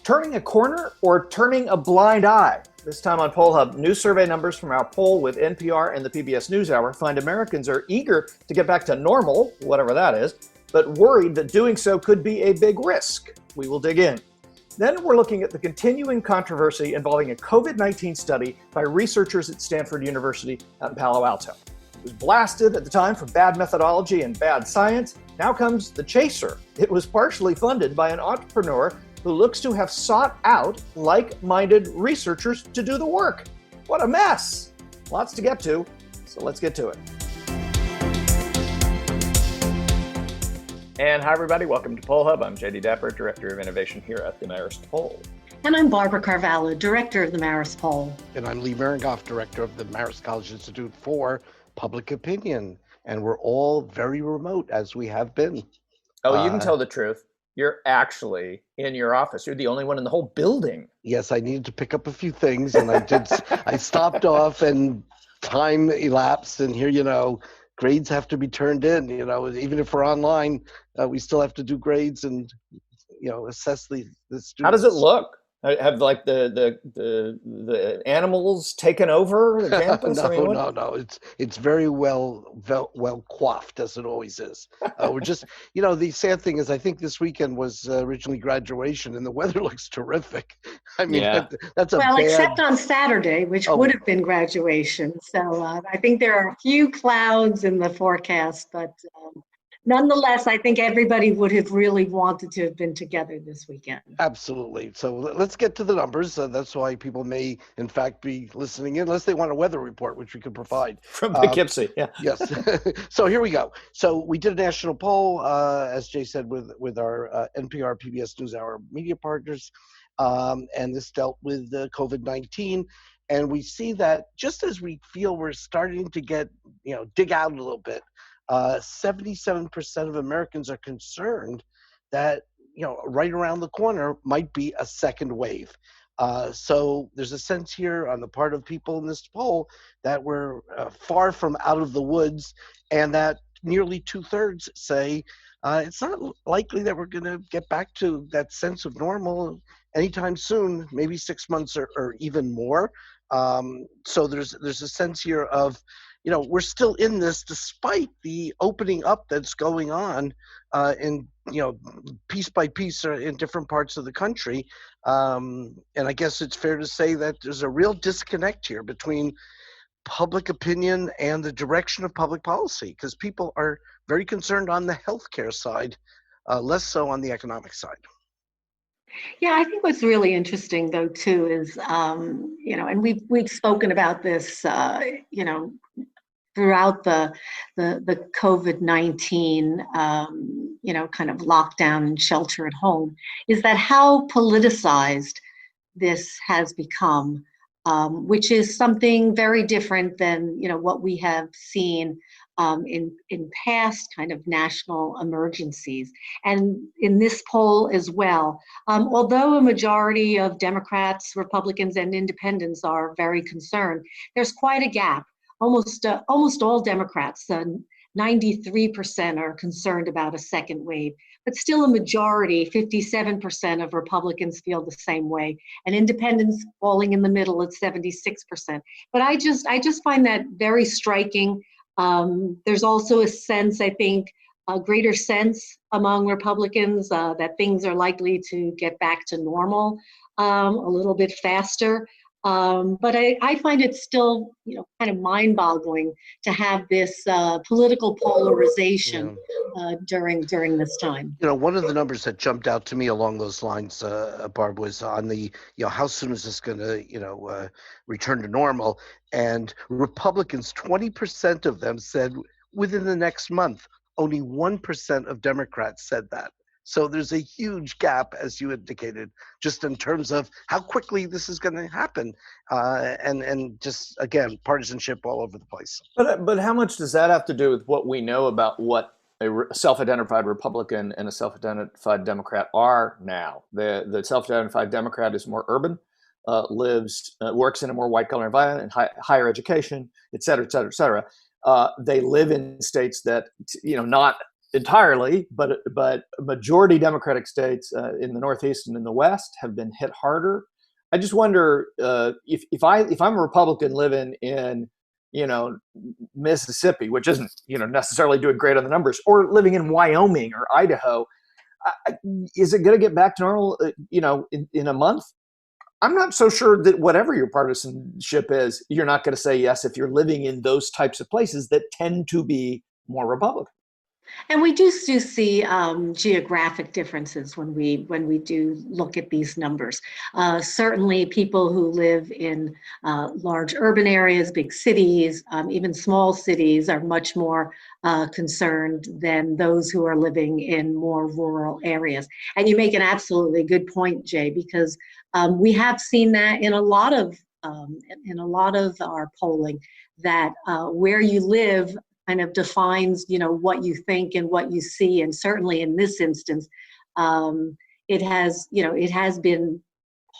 Turning a corner or turning a blind eye? This time on Poll Hub, new survey numbers from our poll with NPR and the PBS NewsHour find Americans are eager to get back to normal, whatever that is, but worried that doing so could be a big risk. We will dig in. Then we're looking at the continuing controversy involving a COVID-19 study by researchers at Stanford University out in Palo Alto. It was blasted at the time for bad methodology and bad science. Now comes the chaser. It was partially funded by an entrepreneur who looks to have sought out like-minded researchers to do the work. What a mess! Lots to get to, so let's get to it. And hi, everybody. Welcome to Poll Hub. I'm Jay DeDapper, Director of Innovation here at the Marist Poll. And I'm Barbara Carvalho, Director of the Marist Poll. And I'm Lee Miringoff, Director of the Marist College Institute for Public Opinion. And we're all very remote, as we have been. Oh, you can tell the truth. You're actually in your office. You're the only one in the whole building. Yes, I needed to pick up a few things, and I did. I stopped off, and time elapsed, and here, grades have to be turned in. Even if we're online, we still have to do grades and, assess the students. How does it look? Have like the animals taken over the campus? No. It's very well coiffed, as it always is. We're just, the sad thing is, I think this weekend was originally graduation, and the weather looks terrific. I mean, yeah. that's except on Saturday, which would have been graduation. So I think there are a few clouds in the forecast, but nonetheless, I think everybody would have really wanted to have been together this weekend. Absolutely. So let's get to the numbers. That's why people may, in fact, be listening in, unless they want a weather report, which we could provide. From Poughkeepsie, yeah. Yes. So here we go. So we did a national poll, as Jay said, with our NPR, PBS NewsHour media partners, and this dealt with COVID-19. And we see that just as we feel we're starting to get, dig out a little bit, 77% of Americans are concerned that, right around the corner might be a second wave. So there's a sense here on the part of people in this poll that we're far from out of the woods, and that nearly 2/3 say it's not likely that we're going to get back to that sense of normal anytime soon, maybe 6 months or even more. So there's a sense here of, we're still in this despite the opening up that's going on in, piece by piece in different parts of the country. And I guess it's fair to say that there's a real disconnect here between public opinion and the direction of public policy, because people are very concerned on the healthcare side, less so on the economic side. Yeah, I think what's really interesting, though, too, is, and we've spoken about this, throughout the COVID-19, kind of lockdown and shelter at home, is that how politicized this has become, which is something very different than, what we have seen in past kind of national emergencies. And in this poll as well, although a majority of Democrats, Republicans, and independents are very concerned, there's quite a gap. Almost all Democrats, 93% are concerned about a second wave, but still a majority, 57% of Republicans feel the same way, and independents falling in the middle at 76%. But I just find that very striking. There's also a sense, I think, a greater sense among Republicans that things are likely to get back to normal a little bit faster. But I find it still, kind of mind-boggling to have this political polarization during this time. One of the numbers that jumped out to me along those lines, Barb, was on the, how soon is this going to, return to normal? And Republicans, 20% of them said within the next month. Only 1% of Democrats said that. So there's a huge gap, as you indicated, just in terms of how quickly this is going to happen, and just, again, partisanship all over the place. But how much does that have to do with what we know about what a self-identified Republican and a self-identified Democrat are now? The self-identified Democrat is more urban, works in a more white-collar environment, and higher education, et cetera, et cetera, et cetera. They live in states that, not entirely, but majority Democratic states in the Northeast and in the West have been hit harder. I just wonder if I'm a Republican living in Mississippi, which isn't necessarily doing great on the numbers, or living in Wyoming or Idaho, is it going to get back to normal? In a month? I'm not so sure that whatever your partisanship is, you're not going to say yes if you're living in those types of places that tend to be more Republican. And we do see geographic differences when we do look at these numbers. Certainly, people who live in large urban areas, big cities, even small cities, are much more concerned than those who are living in more rural areas. And you make an absolutely good point, Jay, because we have seen that in a lot of our polling, that where you live kind of defines, what you think and what you see. And certainly in this instance, it has been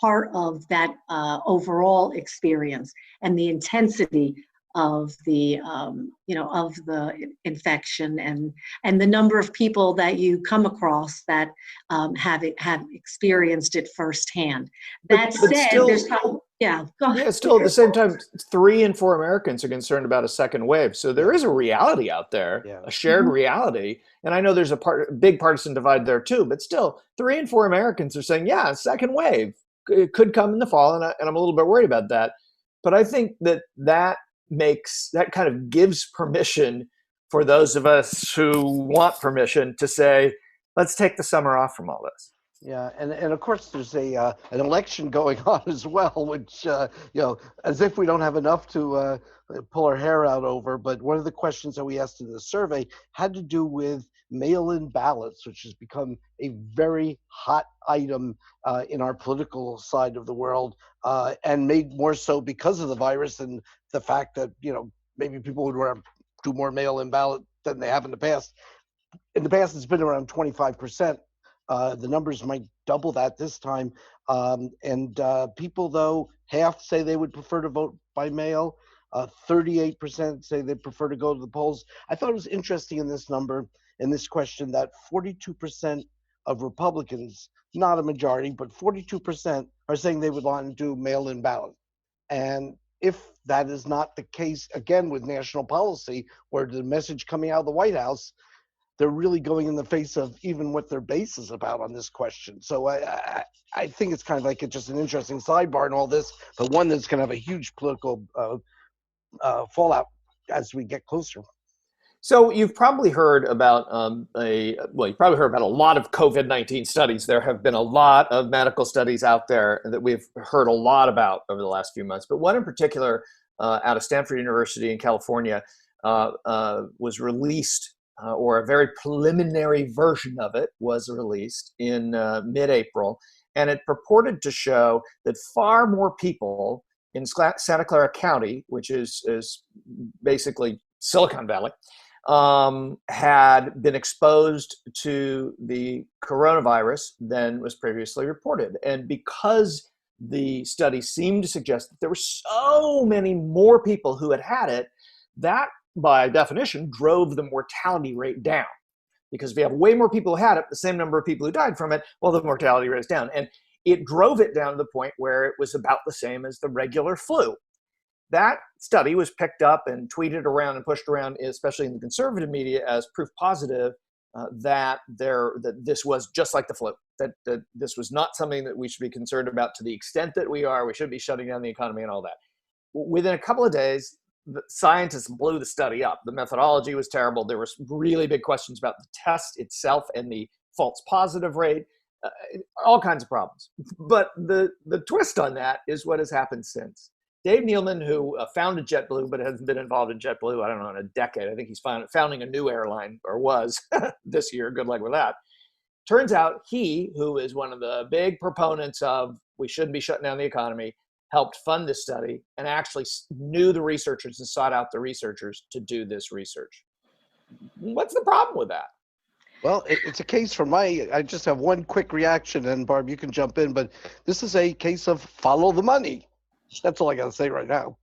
part of that overall experience and the intensity of the infection and the number of people that you come across that have experienced it firsthand. That said, still, there's probably, yeah, go ahead. Yeah, still at the same time, 3 in 4 Americans are concerned about a second wave. So there is a reality out there, a shared reality. And I know there's a big partisan divide there too, but still 3 in 4 Americans are saying, yeah, a second wave, it could come in the fall. And I'm a little bit worried about that. But I think that kind of gives permission for those of us who want permission to say, let's take the summer off from all this. Yeah, and of course there's an election going on as well, which as if we don't have enough to pull our hair out over. But one of the questions that we asked in the survey had to do with mail-in ballots, which has become a very hot item in our political side of the world, and made more so because of the virus and the fact that maybe people would do more mail-in ballot than they have in the past. In the past, it's been around 25%. The numbers might double that this time. And people, though, half say they would prefer to vote by mail. 38% say they prefer to go to the polls. I thought it was interesting in this number, in this question, that 42% of Republicans, not a majority, but 42% are saying they would want to do mail-in ballot. And if that is not the case, again, with national policy, or the message coming out of the White House, they're really going in the face of even what their base is about on this question. So I think it's kind of like just an interesting sidebar in all this, but one that's going to have a huge political fallout as we get closer. So you've probably heard about a lot of COVID-19 studies. There have been a lot of medical studies out there that we've heard a lot about over the last few months. But one in particular out of Stanford University in California was released, or a very preliminary version of it was released in mid-April. And it purported to show that far more people in Santa Clara County, which is basically Silicon Valley, had been exposed to the coronavirus than was previously reported. And because the study seemed to suggest that there were so many more people who had it, that by definition drove the mortality rate down. Because if you have way more people who had it, the same number of people who died from it, well, the mortality rate is down. And it drove it down to the point where it was about the same as the regular flu. That study was picked up and tweeted around and pushed around, especially in the conservative media, as proof positive that this was just like the flu, that this was not something that we should be concerned about to the extent that we are. We should be shutting down the economy and all that. Within a couple of days, the scientists blew the study up. The methodology was terrible. There were really big questions about the test itself and the false positive rate, all kinds of problems. But the twist on that is what has happened since. Dave Nealman, who founded JetBlue, but hasn't been involved in JetBlue, I don't know, in a decade. I think he's founding a new airline, or was this year. Good luck with that. Turns out he, who is one of the big proponents of we shouldn't be shutting down the economy, helped fund this study and actually knew the researchers and sought out the researchers to do this research. What's the problem with that? Well, it's a case for I just have one quick reaction, and Barb, you can jump in, but this is a case of follow the money. That's all I got to say right now.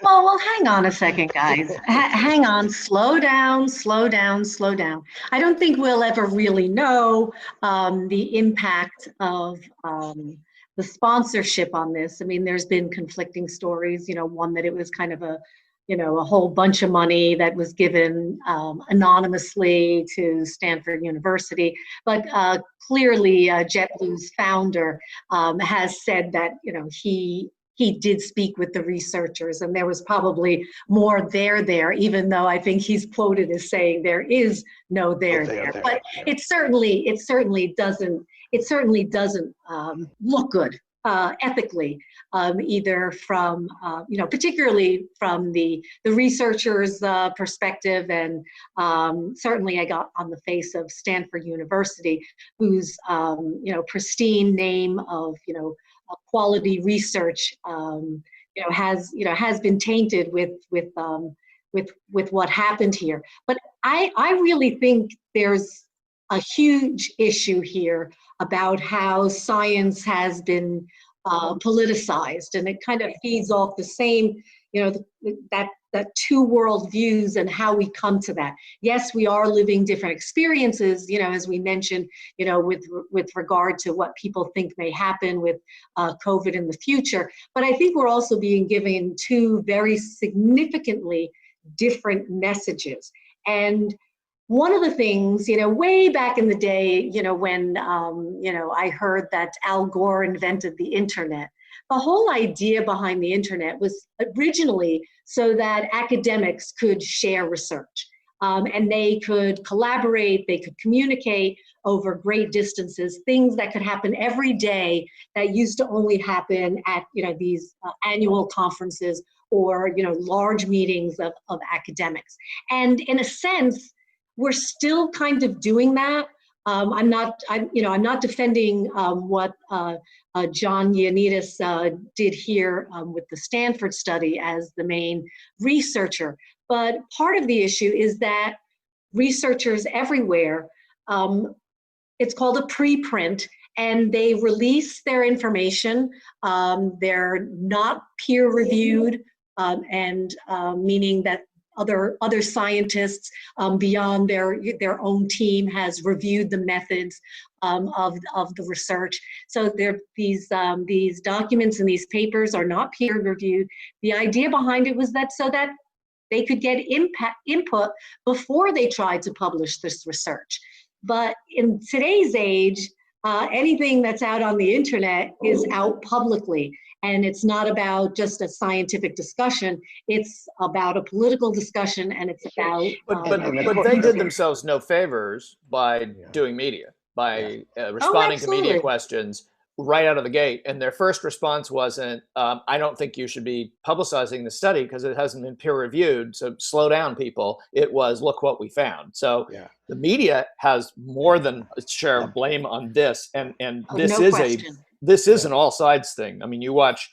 Well, hang on a second, guys. Hang on, slow down, slow down, slow down. I don't think we'll ever really know the impact of the sponsorship on this. I mean, there's been conflicting stories, one that it was kind of a whole bunch of money that was given anonymously to Stanford University. But clearly, JetBlue's founder has said that, he did speak with the researchers, and there was probably more there, even though I think he's quoted as saying there is no there. But it certainly doesn't look good ethically, either from particularly from the researchers' perspective, and certainly I got on the face of Stanford University, whose pristine name of quality research has been tainted with what happened here. But I really think there's a huge issue here about how science has been politicized, and it kind of feeds off the same, that two world views and how we come to that. Yes, we are living different experiences, as we mentioned, with regard to what people think may happen with COVID in the future. But I think we're also being given two very significantly different messages. And one of the things, way back in the day, when, I heard that Al Gore invented the internet, the whole idea behind the internet was originally so that academics could share research, and they could collaborate, they could communicate over great distances, things that could happen every day that used to only happen at, these annual conferences or, large meetings of academics. And in a sense, we're still kind of doing that. I'm not defending what John Ioannidis did here with the Stanford study as the main researcher. But part of the issue is that researchers everywhere, it's called a preprint, and they release their information. They're not peer reviewed, and meaning that other scientists beyond their own team has reviewed the methods of the research. So these documents and these papers are not peer reviewed. The idea behind it was that so that they could get input before they tried to publish this research. But in today's age, anything that's out on the internet is out publicly. And it's not about just a scientific discussion, it's about a political discussion, and it's about... But they did themselves no favors by doing media, by responding to media questions right out of the gate. And their first response wasn't, I don't think you should be publicizing the study because it hasn't been peer reviewed, so slow down, people. It was, look what we found. So the media has more than a share of blame on this, and this is an all sides thing. I mean, you watch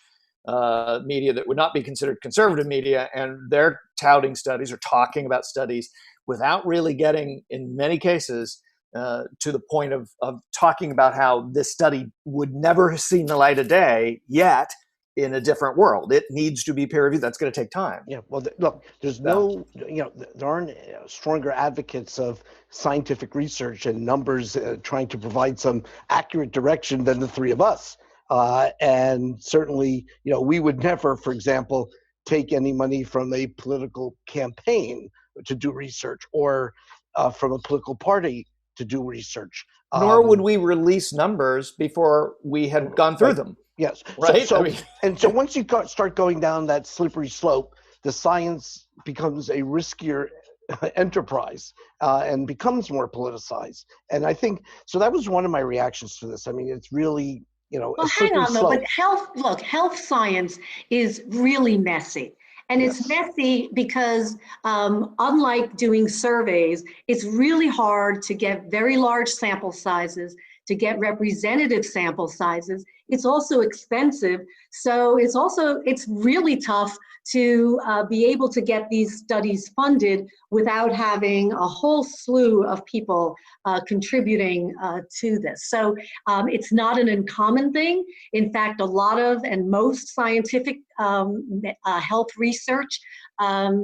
media that would not be considered conservative media, and they're touting studies or talking about studies without really getting, in many cases, to the point of talking about how this study would never have seen the light of day yet in a different world. It needs to be peer reviewed. That's going to take time. Yeah, well, look, there's there aren't stronger advocates of scientific research and numbers trying to provide some accurate direction than the three of us. And certainly, we would never, for example, take any money from a political campaign to do research or from a political party to do research. Nor would we release numbers before we had gone through them. Yes. Right. So once you start going down that slippery slope, the science becomes a riskier enterprise and becomes more politicized. And I think so. That was one of my reactions to this. I mean, it's really Well, hang on though. But health science is really messy. And it's messy because unlike doing surveys, it's really hard to get very large sample sizes, to get representative sample sizes. It's also expensive. So it's really tough to be able to get these studies funded without having a whole slew of people contributing to this. So it's not an uncommon thing. In fact, a lot of and most scientific health research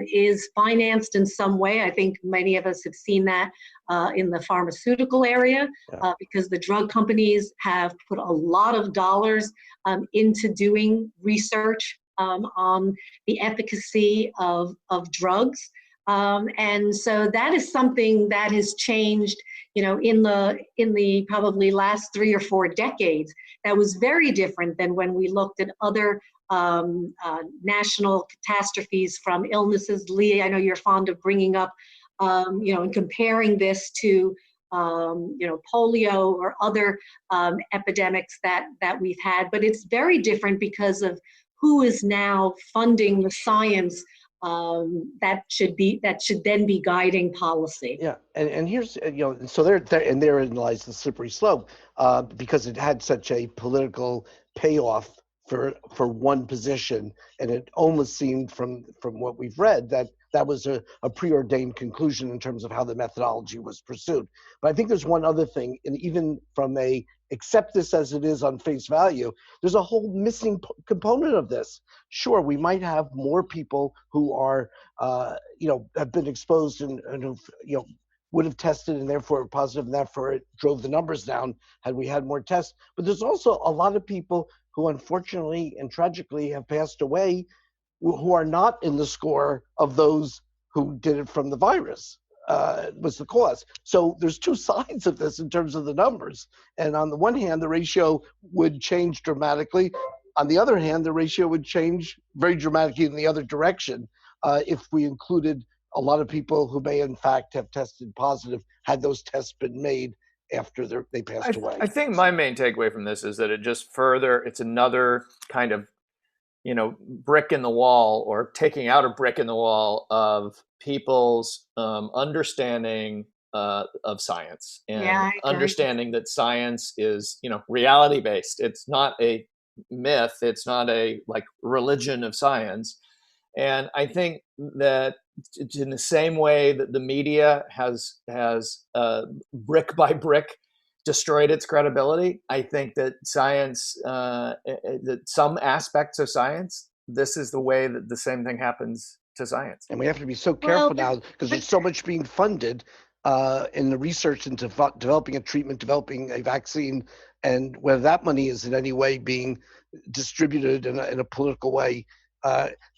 is financed in some way. I think many of us have seen that in the pharmaceutical area, because the drug companies have put a lot of dollars into doing research on the efficacy of drugs. And so that is something that has changed, in the probably last 3 or 4 decades. That was very different than when we looked at other national catastrophes from illnesses. Lee, I know you're fond of bringing up, and comparing this to, polio or other epidemics that we've had. But it's very different because of who is now funding the science that should then be guiding policy. Yeah, and here's so therein lies the slippery slope, because it had such a political payoff for one position, and it almost seemed from what we've read that was a preordained conclusion in terms of how the methodology was pursued. But I think there's one other thing, and even from a accept this as it is on face value, there's a whole missing component of this. Sure, we might have more people who are, have been exposed and who've, would have tested and therefore positive, and therefore it drove the numbers down had we had more tests. But there's also a lot of people who unfortunately and tragically have passed away who are not in the score of those who did it from the virus. Was the cause. So there's two sides of this in terms of the numbers. And on the one hand, the ratio would change dramatically. On the other hand, the ratio would change very dramatically in the other direction if we included a lot of people who may in fact have tested positive had those tests been made after they passed away. I think my main takeaway from this is that it's another kind of, brick in the wall, or taking out a brick in the wall of people's understanding of science, and understanding that science is, reality based. It's not a myth. It's not a religion of science. And I think that in the same way that the media has brick by brick destroyed its credibility, I think that science, that some aspects of science, this is the way that the same thing happens to science. And we have to be so careful now, because there's so much being funded in the research into developing a treatment, developing a vaccine, and whether that money is in any way being distributed in a political way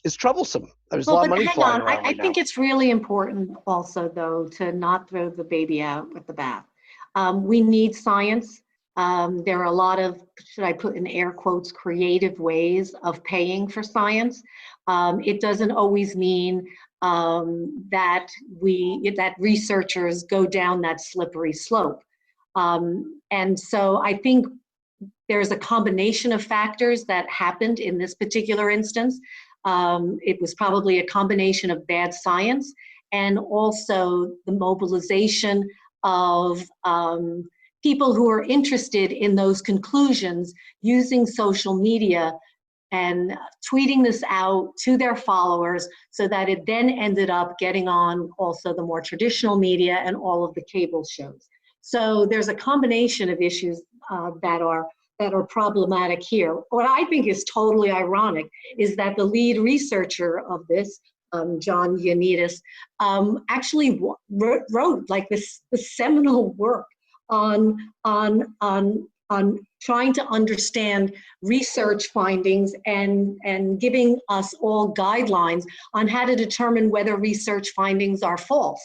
is troublesome. There's a lot of money flying around. I think it's really important also, though, to not throw the baby out with the bath. We need science. There are a lot of, should I put in air quotes, creative ways of paying for science. It doesn't always mean that researchers go down that slippery slope. And so I think there's a combination of factors that happened in this particular instance. It was probably a combination of bad science and also the mobilization of people who are interested in those conclusions using social media and tweeting this out to their followers, so that it then ended up getting on also the more traditional media and all of the cable shows. So there's a combination of issues that are problematic here. What I think is totally ironic is that the lead researcher of this, John Ioannidis, actually wrote this seminal work on trying to understand research findings and giving us all guidelines on how to determine whether research findings are false.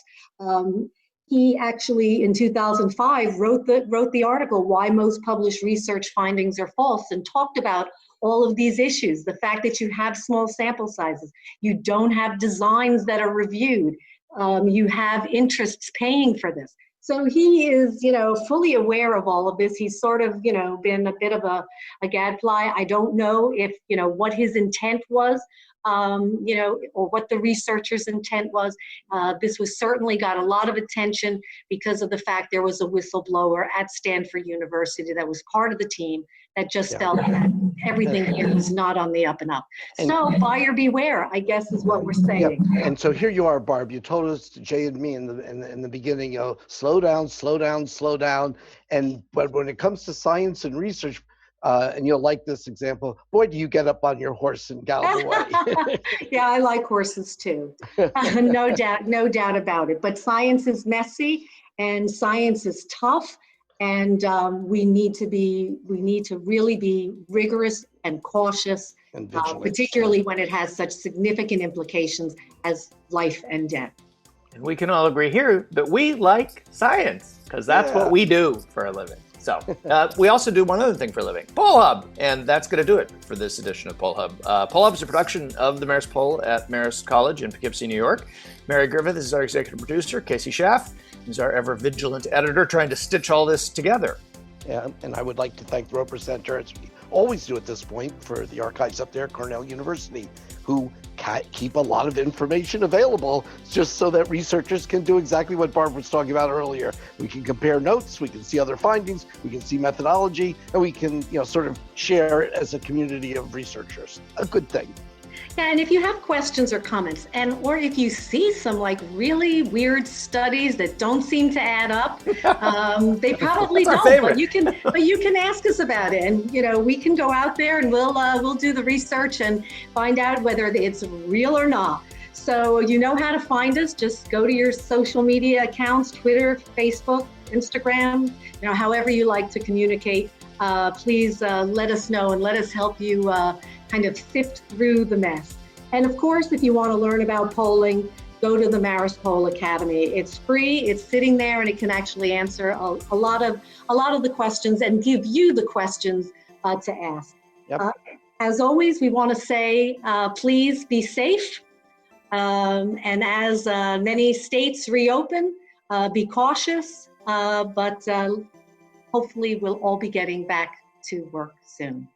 He actually, in 2005, wrote the article, Why Most Published Research Findings Are False, and talked about all of these issues. The fact that you have small sample sizes, you don't have designs that are reviewed, you have interests paying for this. So he is, fully aware of all of this. He's sort of, been a bit of a gadfly. I don't know if, what his intent was, or what the researcher's intent was. This was certainly got a lot of attention because of the fact there was a whistleblower at Stanford University that was part of the team that just felt that everything here was not on the up and up. So buyer beware, I guess, is what we're saying. Yeah. And so here you are, Barb. You told us, Jay and me, in the beginning, slow down, slow down, slow down. And but when it comes to science and research, and you'll like this example, boy, do you get up on your horse and gallop away. Yeah, I like horses too. No doubt about it. But science is messy and science is tough. And we need to really be rigorous and cautious, And vigilant. particularly when it has such significant implications as life and death. And we can all agree here that we like science because that's what we do for a living. So we also do one other thing for a living, Poll Hub, and that's going to do it for this edition of Poll Hub. Poll Hub is a production of the Marist Poll at Marist College in Poughkeepsie, New York. Mary Griffith is our executive producer. Casey Schaff is our ever vigilant editor trying to stitch all this together. Yeah, and I would like to thank the Roper Center, as we always do at this point, for the archives up there at Cornell University, who keep a lot of information available just so that researchers can do exactly what Barb was talking about earlier. We can compare notes, we can see other findings, we can see methodology, and we can, sort of share it as a community of researchers. A good thing. Yeah, and if you have questions or comments, or if you see some like really weird studies that don't seem to add up, they probably don't. But you can ask us about it, and we can go out there and we'll do the research and find out whether it's real or not. So you know how to find us. Just go to your social media accounts: Twitter, Facebook, Instagram. However you like to communicate. Please let us know and let us help you kind of sift through the mess. And of course, if you want to learn about polling, go to the Marist Poll Academy. It's free, it's sitting there, and it can actually answer a lot of the questions and give you the questions to ask. Yep. As always, we want to say, please be safe. And as many states reopen, be cautious, but hopefully we'll all be getting back to work soon.